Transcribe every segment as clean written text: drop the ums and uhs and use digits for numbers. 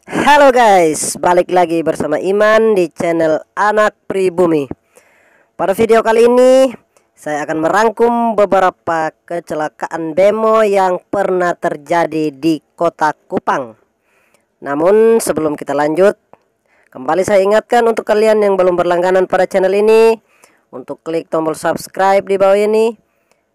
Halo guys, balik lagi bersama Iman di channel Anak Pribumi. Pada video kali ini saya akan merangkum beberapa kecelakaan bemo yang pernah terjadi di Kota Kupang. Namun sebelum kita lanjut, kembali saya ingatkan untuk kalian yang belum berlangganan pada channel ini untuk klik tombol subscribe di bawah ini.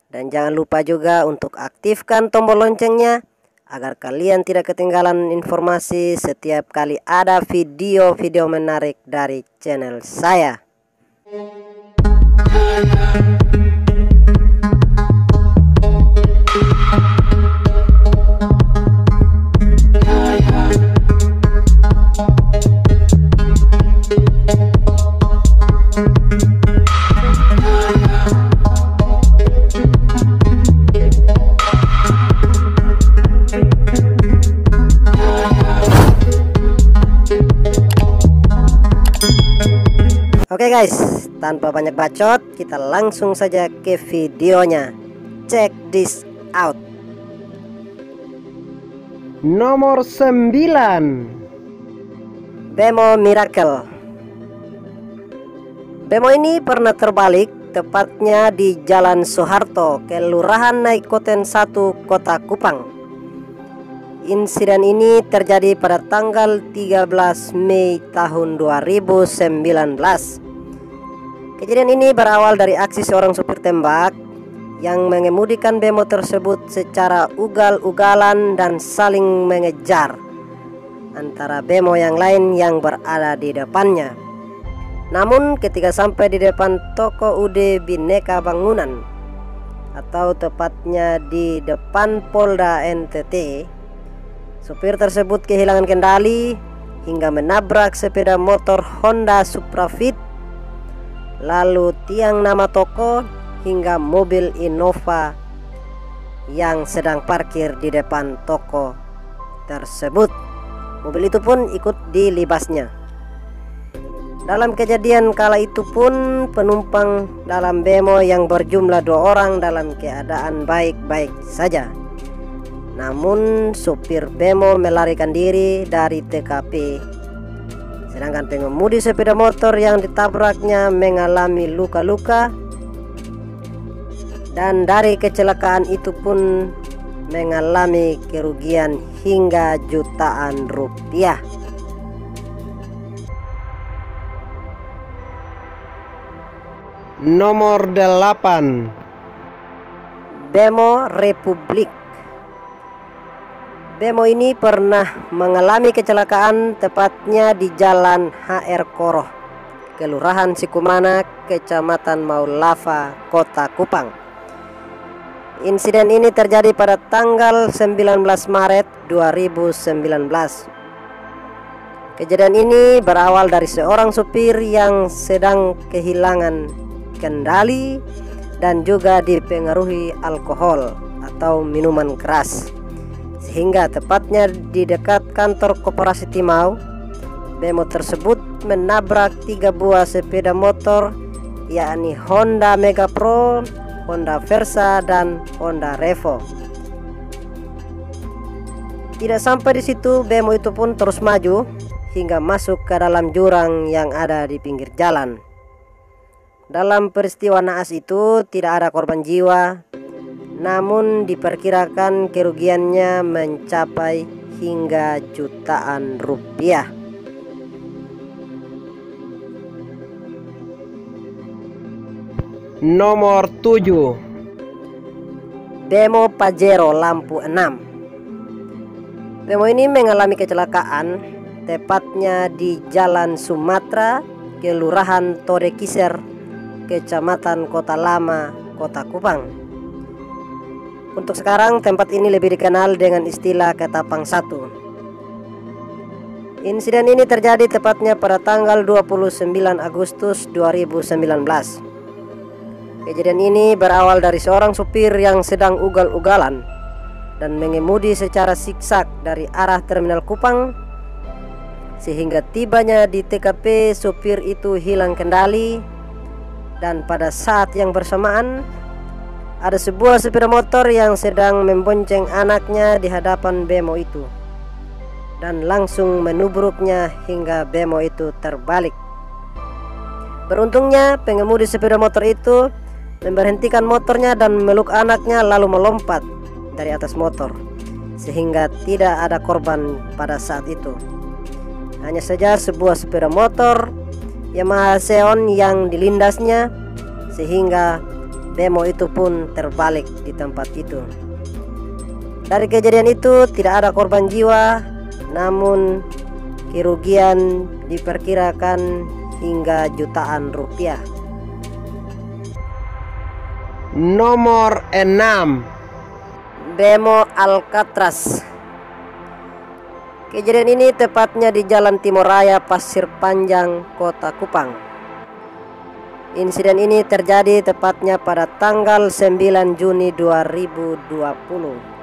Dan jangan lupa juga untuk aktifkan tombol loncengnya agar kalian tidak ketinggalan informasi setiap kali ada video-video menarik dari channel saya. Oke guys, tanpa banyak bacot, kita langsung saja ke videonya. Check this out. Nomor 9, bemo Miracle. Bemo ini pernah terbalik, tepatnya di Jalan Soeharto, Kelurahan Naikoten 1, Kota Kupang. Insiden ini terjadi pada tanggal 13 Mei tahun 2019. Kejadian ini berawal dari aksi seorang supir tembak yang mengemudikan bemo tersebut secara ugal-ugalan dan saling mengejar antara bemo yang lain yang berada di depannya. Namun ketika sampai di depan toko UD Bhinneka Bangunan atau tepatnya di depan Polda NTT, supir tersebut kehilangan kendali hingga menabrak sepeda motor Honda Supra Fit, lalu tiang nama toko hingga mobil Innova yang sedang parkir di depan toko tersebut. Mobil itu pun ikut dilibasnya. Dalam kejadian kala itu pun penumpang dalam bemo yang berjumlah 2 orang dalam keadaan baik-baik saja. Namun supir bemo melarikan diri dari TKP, sedangkan pengemudi sepeda motor yang ditabraknya mengalami luka-luka, dan dari kecelakaan itu pun mengalami kerugian hingga jutaan rupiah. Nomor 8, bemo Republik. Bemo ini pernah mengalami kecelakaan tepatnya di Jalan HR Koroh, Kelurahan Sikumana, Kecamatan Maulava, Kota Kupang. Insiden ini terjadi pada tanggal 19 Maret 2019. Kejadian ini berawal dari seorang supir yang sedang kehilangan kendali dan juga dipengaruhi alkohol atau minuman keras, sehingga tepatnya di dekat kantor Koperasi Timau, bemo tersebut menabrak 3 buah sepeda motor, yakni Honda Mega Pro, Honda Versa, dan Honda Revo. Tidak sampai di situ, bemo itu pun terus maju hingga masuk ke dalam jurang yang ada di pinggir jalan. Dalam peristiwa naas itu tidak ada korban jiwa, namun diperkirakan kerugiannya mencapai hingga jutaan rupiah. Nomor 7, bemo Pajero lampu 6. Bemo ini mengalami kecelakaan tepatnya di Jalan Sumatera, Kelurahan Todekiser, Kecamatan Kota Lama, Kota Kupang. Untuk sekarang tempat ini lebih dikenal dengan istilah Ketapang 1. Insiden ini terjadi tepatnya pada tanggal 29 Agustus 2019. Kejadian ini berawal dari seorang supir yang sedang ugal-ugalan dan mengemudi secara siksak dari arah Terminal Kupang, sehingga tibanya di TKP supir itu hilang kendali, dan pada saat yang bersamaan ada sebuah sepeda motor yang sedang membonceng anaknya di hadapan bemo itu. dan langsung menubruknya hingga bemo itu terbalik. Beruntungnya pengemudi sepeda motor itu memberhentikan motornya dan memeluk anaknya lalu melompat dari atas motor, sehingga tidak ada korban pada saat itu. Hanya saja sebuah sepeda motor Yamaha Xeon yang dilindasnya, sehingga bemo itu pun terbalik di tempat itu. Dari kejadian itu tidak ada korban jiwa, namun kerugian diperkirakan hingga jutaan rupiah. Nomor 6. Bemo Alcatraz. Kejadian ini tepatnya di Jalan Timur Raya Pasir Panjang, Kota Kupang. Insiden ini terjadi tepatnya pada tanggal 9 Juni 2020.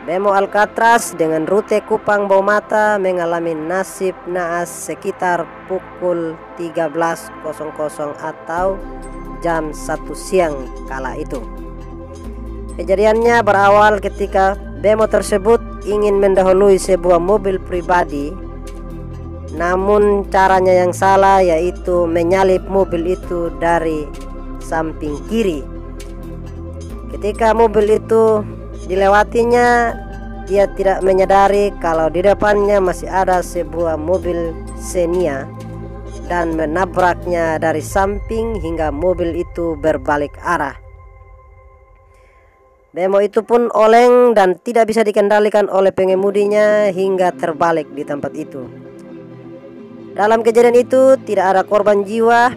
Bemo Alcatraz dengan rute Kupang Baumata mengalami nasib naas sekitar pukul 13.00 atau jam 1 siang kala itu. Kejadiannya berawal ketika bemo tersebut ingin mendahului sebuah mobil pribadi, namun caranya yang salah, yaitu menyalip mobil itu dari samping kiri. Ketika mobil itu dilewatinya, dia tidak menyadari kalau di depannya masih ada sebuah mobil Xenia dan menabraknya dari samping hingga mobil itu berbalik arah. Bemo itu pun oleng dan tidak bisa dikendalikan oleh pengemudinya hingga terbalik di tempat itu. Dalam kejadian itu tidak ada korban jiwa,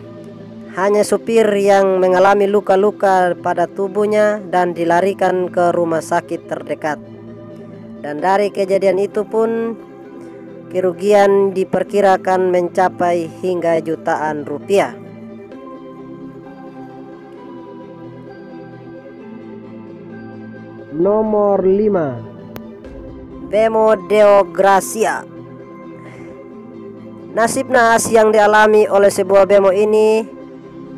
hanya supir yang mengalami luka-luka pada tubuhnya dan dilarikan ke rumah sakit terdekat. Dan dari kejadian itu pun kerugian diperkirakan mencapai hingga jutaan rupiah. Nomor 5. Bemo Deo Gracia. Nasib naas yang dialami oleh sebuah bemo ini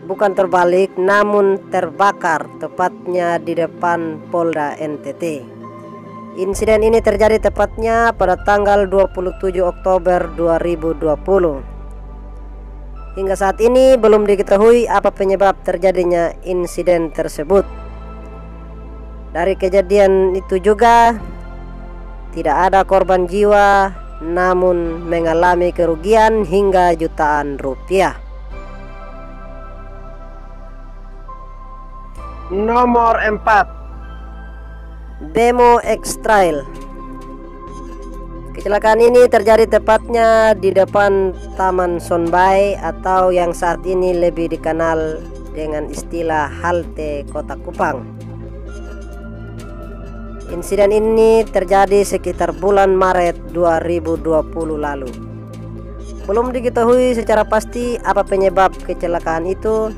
bukan terbalik, namun terbakar tepatnya di depan Polda NTT. Insiden ini terjadi tepatnya pada tanggal 27 Oktober 2020. Hingga saat ini belum diketahui apa penyebab terjadinya insiden tersebut. Dari kejadian itu juga tidak ada korban jiwa, namun mengalami kerugian hingga jutaan rupiah. Nomor 4. Bemo X-Trail. Kecelakaan ini terjadi tepatnya di depan Taman Sonbai atau yang saat ini lebih dikenal dengan istilah halte Kota Kupang. Insiden ini terjadi sekitar bulan Maret 2020 lalu. Belum diketahui secara pasti apa penyebab kecelakaan itu,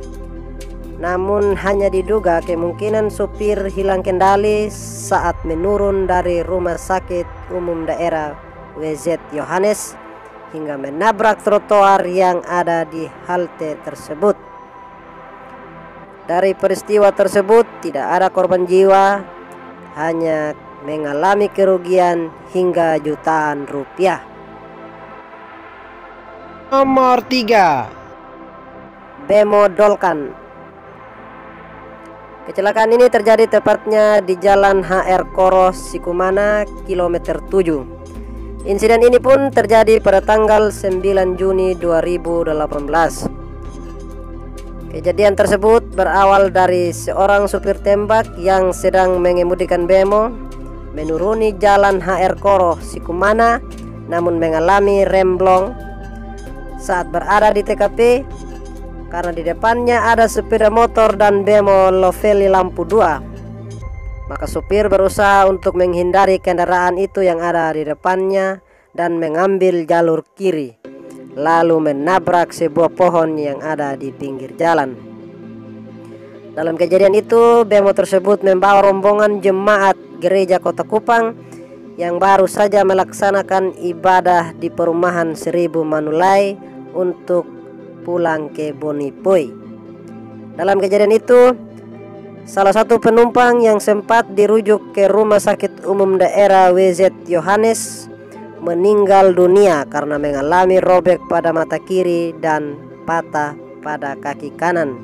namun hanya diduga kemungkinan supir hilang kendali saat menurun dari Rumah Sakit Umum Daerah WZ Yohanes hingga menabrak trotoar yang ada di halte tersebut. Dari peristiwa tersebut tidak ada korban jiwa, hanya mengalami kerugian hingga jutaan rupiah. Nomor 3. Bemo Dolkan. Kecelakaan ini terjadi tepatnya di Jalan HR Koro Sikumana kilometer 7. Insiden ini pun terjadi pada tanggal 9 Juni 2018. Kejadian tersebut berawal dari seorang supir tembak yang sedang mengemudikan bemo menuruni Jalan HR Koro Sikumana, namun mengalami remblong saat berada di TKP karena di depannya ada sepeda motor dan bemo loveli lampu 2. Maka supir berusaha untuk menghindari kendaraan itu yang ada di depannya dan mengambil jalur kiri, lalu menabrak sebuah pohon yang ada di pinggir jalan. Dalam kejadian itu, bemo tersebut membawa rombongan jemaat gereja Kota Kupang yang baru saja melaksanakan ibadah di perumahan 1000 Manulai untuk pulang ke Bonipoi. Dalam kejadian itu, salah satu penumpang yang sempat dirujuk ke Rumah Sakit Umum Daerah WZ Yohanes meninggal dunia karena mengalami robek pada mata kiri dan patah pada kaki kanan.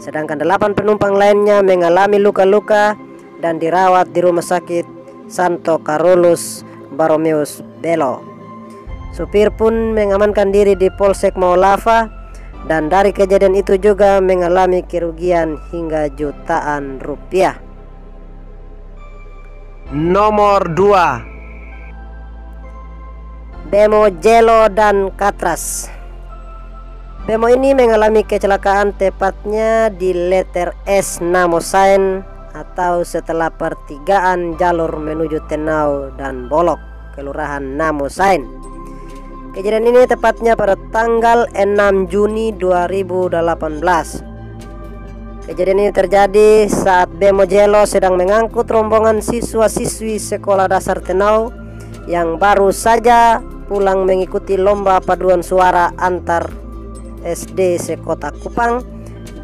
Sedangkan 8 penumpang lainnya mengalami luka-luka dan dirawat di Rumah Sakit Santo Carolus Borromeus Belo. Supir pun mengamankan diri di Polsek Maulava dan dari kejadian itu juga mengalami kerugian hingga jutaan rupiah. Nomor 2. Bemo Jelo dan Katras. Bemo ini mengalami kecelakaan tepatnya di letter S Namosain atau setelah pertigaan jalur menuju Tenau dan Bolok, Kelurahan Namosain. Kejadian ini tepatnya pada tanggal 6 Juni 2018. Kejadian ini terjadi saat Bemo Jelo sedang mengangkut rombongan siswa-siswi sekolah dasar Tenau yang baru saja pulang mengikuti lomba paduan suara antar SD sekota Kupang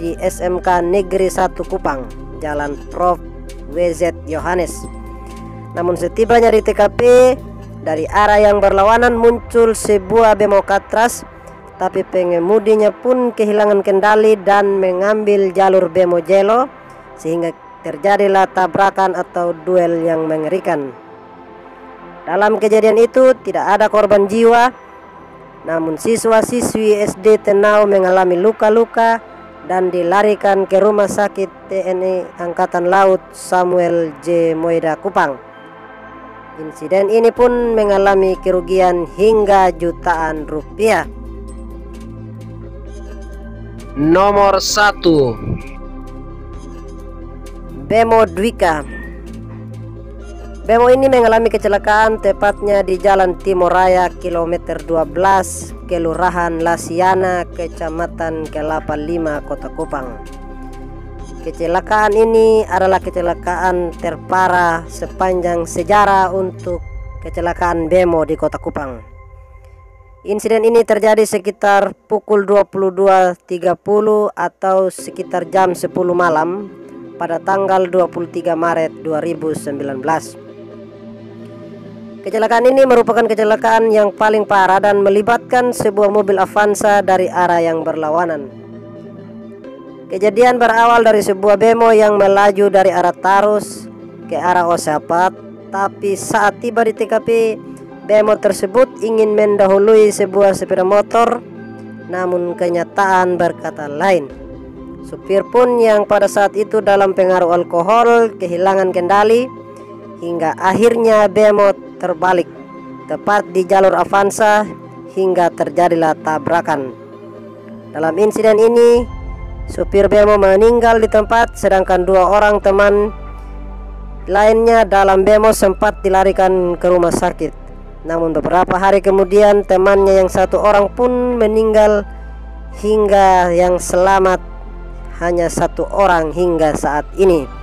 di SMK Negeri 1 Kupang, Jalan Prof. WZ Yohanes. Namun setibanya di TKP, dari arah yang berlawanan muncul sebuah bemo Katras, tapi pengemudinya pun kehilangan kendali dan mengambil jalur Bemo Jelo, sehingga terjadilah tabrakan atau duel yang mengerikan. Dalam kejadian itu tidak ada korban jiwa, namun siswa-siswi SD Tenau mengalami luka-luka dan dilarikan ke Rumah Sakit TNI Angkatan Laut Samuel J. Moida Kupang. Insiden ini pun mengalami kerugian hingga jutaan rupiah. Nomor 1. Bemo Dwika. Bemo ini mengalami kecelakaan tepatnya di Jalan Timur Raya kilometer 12, Kelurahan Lasiana, Kecamatan Kelapa 5, Kota Kupang. Kecelakaan ini adalah kecelakaan terparah sepanjang sejarah untuk kecelakaan bemo di Kota Kupang. Insiden ini terjadi sekitar pukul 22.30 atau sekitar jam 10 malam pada tanggal 23 Maret 2019. Kecelakaan ini merupakan kecelakaan yang paling parah dan melibatkan sebuah mobil Avanza dari arah yang berlawanan. Kejadian berawal dari sebuah bemo yang melaju dari arah Tarus ke arah Osapat, tapi saat tiba di TKP, bemo tersebut ingin mendahului sebuah sepeda motor, namun kenyataan berkata lain. Supir pun yang pada saat itu dalam pengaruh alkohol kehilangan kendali, hingga akhirnya bemo terbalik tepat di jalur Avanza hingga terjadilah tabrakan. Dalam insiden ini, supir bemo meninggal di tempat, sedangkan 2 orang teman lainnya dalam bemo sempat dilarikan ke rumah sakit. Namun beberapa hari kemudian temannya yang 1 orang pun meninggal, hingga yang selamat hanya 1 orang hingga saat ini.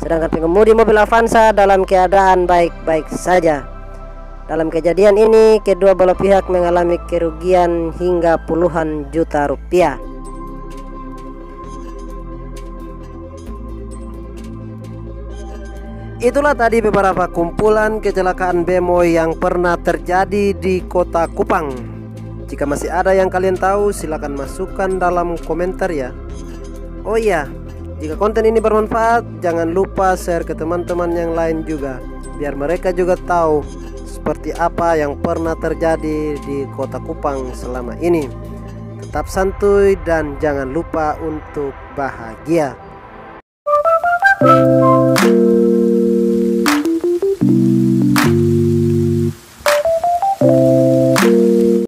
Sedangkan pengemudi mobil Avanza dalam keadaan baik-baik saja. Dalam kejadian ini, kedua belah pihak mengalami kerugian hingga puluhan juta rupiah. Itulah tadi beberapa kumpulan kecelakaan bemo yang pernah terjadi di Kota Kupang. Jika masih ada yang kalian tahu, silakan masukkan dalam komentar ya. Oh iya, jika konten ini bermanfaat, jangan lupa share ke teman-teman yang lain juga, biar mereka juga tahu seperti apa yang pernah terjadi di Kota Kupang selama ini. Tetap santuy dan jangan lupa untuk bahagia.